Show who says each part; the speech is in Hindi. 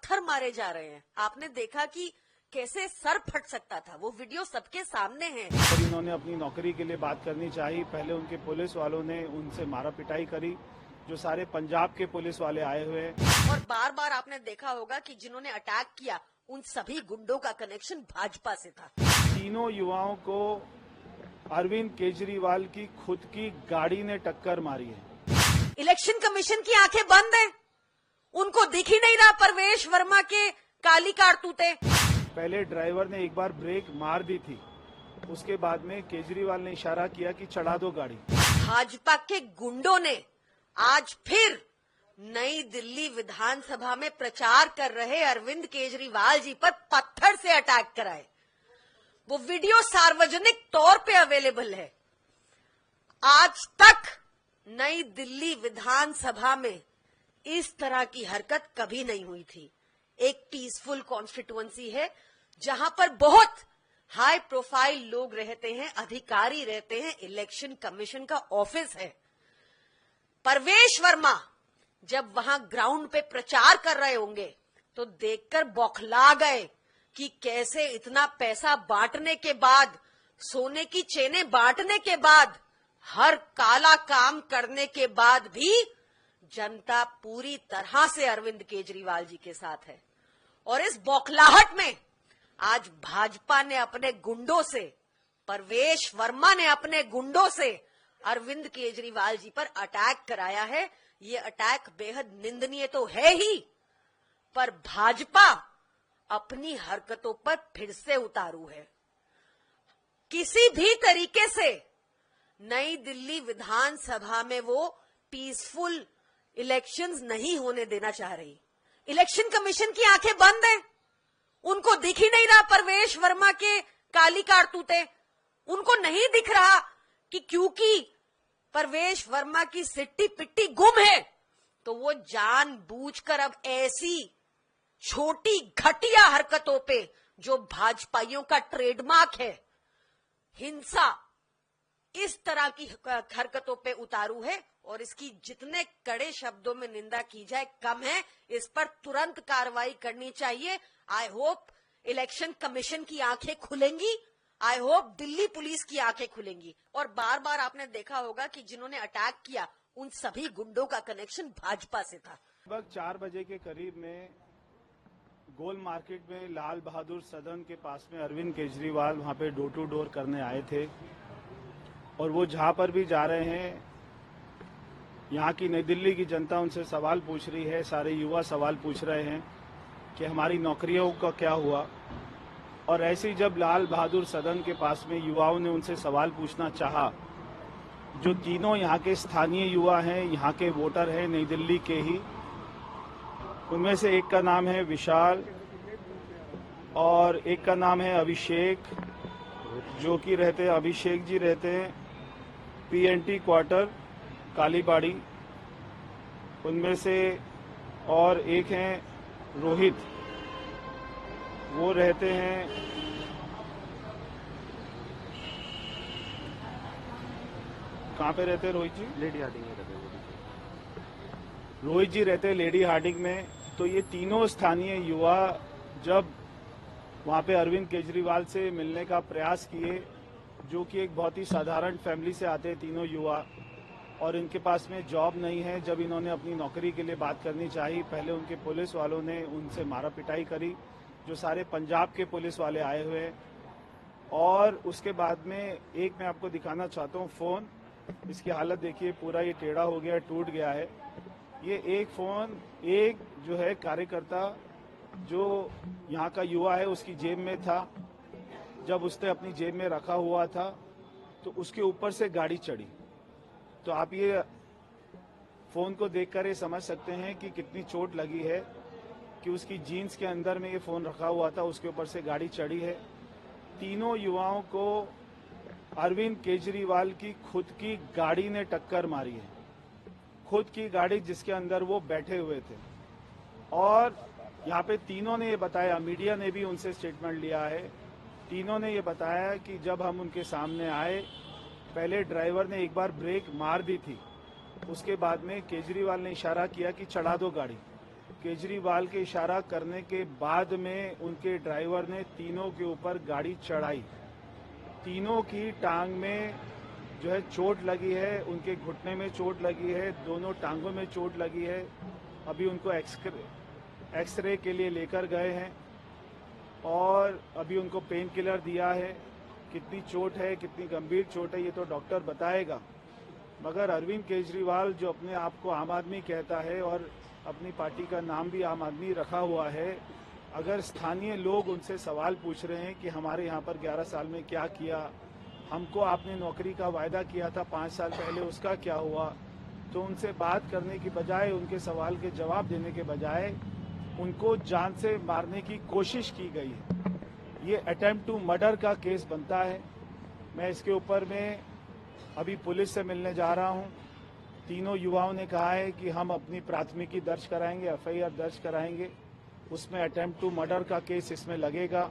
Speaker 1: पत्थर मारे जा रहे हैं। आपने देखा कि कैसे सर फट सकता था, वो वीडियो सबके सामने है।
Speaker 2: जब इन्होंने अपनी नौकरी के लिए बात करनी चाहिए, पहले उनके पुलिस वालों ने उनसे मारा पिटाई करी, जो सारे पंजाब के पुलिस वाले आए हुए हैं।
Speaker 1: और बार बार आपने देखा होगा कि जिन्होंने अटैक किया उन सभी गुंडों का कनेक्शन भाजपा से था।
Speaker 2: तीनों युवाओं को अरविंद केजरीवाल की खुद की गाड़ी ने टक्कर मारी है।
Speaker 1: इलेक्शन कमीशन की आंखें बंद हैं, उनको दिख ही नहीं रहा परवेश वर्मा के काली कारतूते।
Speaker 2: पहले ड्राइवर ने एक बार ब्रेक मार दी थी, उसके बाद में केजरीवाल ने इशारा किया कि चढ़ा दो गाड़ी।
Speaker 1: भाजपा के गुंडों ने आज फिर नई दिल्ली विधानसभा में प्रचार कर रहे अरविंद केजरीवाल जी पर पत्थर से अटैक कराए। वो वीडियो सार्वजनिक तौर पे अवेलेबल है। आज तक नई दिल्ली विधानसभा में इस तरह की हरकत कभी नहीं हुई थी। एक पीसफुल कॉन्स्टिट्यूएंसी है जहां पर बहुत हाई प्रोफाइल लोग रहते हैं, अधिकारी रहते हैं, इलेक्शन कमीशन का ऑफिस है। परवेश वर्मा जब वहां ग्राउंड पे प्रचार कर रहे होंगे तो देखकर बौखला गए कि कैसे इतना पैसा बांटने के बाद, सोने की चेनें बांटने के बाद, हर काला काम करने के बाद भी जनता पूरी तरह से अरविंद केजरीवाल जी के साथ है। और इस बौखलाहट में आज भाजपा ने अपने गुंडों से, परवेश वर्मा ने अपने गुंडों से अरविंद केजरीवाल जी पर अटैक कराया है। ये अटैक बेहद निंदनीय तो है ही, पर भाजपा अपनी हरकतों पर फिर से उतारू है। किसी भी तरीके से नई दिल्ली विधानसभा में वो पीसफुल इलेक्शंस नहीं होने देना चाह रही। इलेक्शन कमीशन की आंखें बंद हैं, उनको दिख ही नहीं रहा परवेश वर्मा के काली कारतूते। उनको नहीं दिख रहा कि क्योंकि परवेश वर्मा की सिट्टी पिट्टी गुम है तो वो जानबूझकर अब ऐसी छोटी घटिया हरकतों पे, जो भाजपाइयों का ट्रेडमार्क है, हिंसा, इस तरह की हरकतों पे उतारू है। और इसकी जितने कड़े शब्दों में निंदा की जाए कम है। इस पर तुरंत कार्रवाई करनी चाहिए। आई होप इलेक्शन कमीशन की आंखें खुलेंगी, आई होप दिल्ली पुलिस की आंखें खुलेंगी। और बार बार आपने देखा होगा कि जिन्होंने अटैक किया उन सभी गुंडों का कनेक्शन भाजपा से था।
Speaker 2: लगभग 4 बजे के करीब में गोल मार्केट में लाल बहादुर सदन के पास में अरविंद केजरीवाल वहां पे डोर टू डोर करने आए थे। और वो जहां पर भी जा रहे हैं, यहाँ की नई दिल्ली की जनता उनसे सवाल पूछ रही है, सारे युवा सवाल पूछ रहे हैं कि हमारी नौकरियों का क्या हुआ। और ऐसे ही जब लाल बहादुर सदन के पास में युवाओं ने उनसे सवाल पूछना चाहा, जो तीनों यहाँ के स्थानीय युवा हैं, यहाँ के वोटर हैं, नई दिल्ली के ही, उनमें से एक का नाम है विशाल और एक का नाम है अभिषेक, जो कि अभिषेक जी रहते हैं PNT क्वार्टर कालीबाड़ी। उनमें से और एक हैं रोहित, वो रहते हैं कहाँ पे रहते हैं रोहित जी?
Speaker 3: लेडी हार्डिंग में रहते हैं।
Speaker 2: रोहित जी रहते हैं लेडी हार्डिंग में। तो ये तीनों स्थानीय युवा जब वहाँ पे अरविंद केजरीवाल से मिलने का प्रयास किए, जो कि एक बहुत ही साधारण फैमिली से आते हैं तीनों युवा, और इनके पास में जॉब नहीं है, जब इन्होंने अपनी नौकरी के लिए बात करनी चाहिए, पहले उनके पुलिस वालों ने उनसे मारा पिटाई करी, जो सारे पंजाब के पुलिस वाले आए हुए हैं। और उसके बाद में एक मैं आपको दिखाना चाहता हूँ फोन, इसकी हालत देखिए, पूरा ये टेढ़ा हो गया, टूट गया है। ये एक फोन एक जो है कार्यकर्ता जो यहाँ का युवा है उसकी जेब में था। जब उसने अपनी जेब में रखा हुआ था तो उसके ऊपर से गाड़ी चढ़ी। तो आप ये फोन को देखकर ये समझ सकते हैं कि कितनी चोट लगी है कि उसकी जीन्स के अंदर में ये फोन रखा हुआ था, उसके ऊपर से गाड़ी चढ़ी है। तीनों युवाओं को अरविंद केजरीवाल की खुद की गाड़ी ने टक्कर मारी है, खुद की गाड़ी जिसके अंदर वो बैठे हुए थे। और यहाँ पे तीनों ने ये बताया, मीडिया ने भी उनसे स्टेटमेंट लिया है, तीनों ने ये बताया कि जब हम उनके सामने आए, पहले ड्राइवर ने एक बार ब्रेक मार दी थी, उसके बाद में केजरीवाल ने इशारा किया कि चढ़ा दो गाड़ी। केजरीवाल के इशारा करने के बाद में उनके ड्राइवर ने तीनों के ऊपर गाड़ी चढ़ाई। तीनों की टांग में जो है चोट लगी है, उनके घुटने में चोट लगी है, दोनों टांगों में चोट लगी है। अभी उनको एक्सरे के लिए लेकर गए हैं और अभी उनको पेन किलर दिया है। कितनी चोट है, कितनी गंभीर चोट है, ये तो डॉक्टर बताएगा। मगर अरविंद केजरीवाल जो अपने आप को आम आदमी कहता है और अपनी पार्टी का नाम भी आम आदमी रखा हुआ है, अगर स्थानीय लोग उनसे सवाल पूछ रहे हैं कि हमारे यहाँ पर 11 साल में क्या किया, हमको आपने नौकरी का वायदा किया था 5 साल पहले, उसका क्या हुआ, तो उनसे बात करने की बजाय, उनके सवाल के जवाब देने के बजाय उनको जान से मारने की कोशिश की गई है। ये अटेम्प्ट टू मर्डर का केस बनता है। मैं इसके ऊपर में अभी पुलिस से मिलने जा रहा हूं। तीनों युवाओं ने कहा है कि हम अपनी प्राथमिकी दर्ज कराएंगे, एफआईआर दर्ज कराएंगे, उसमें अटेम्प्ट टू मर्डर का केस इसमें लगेगा।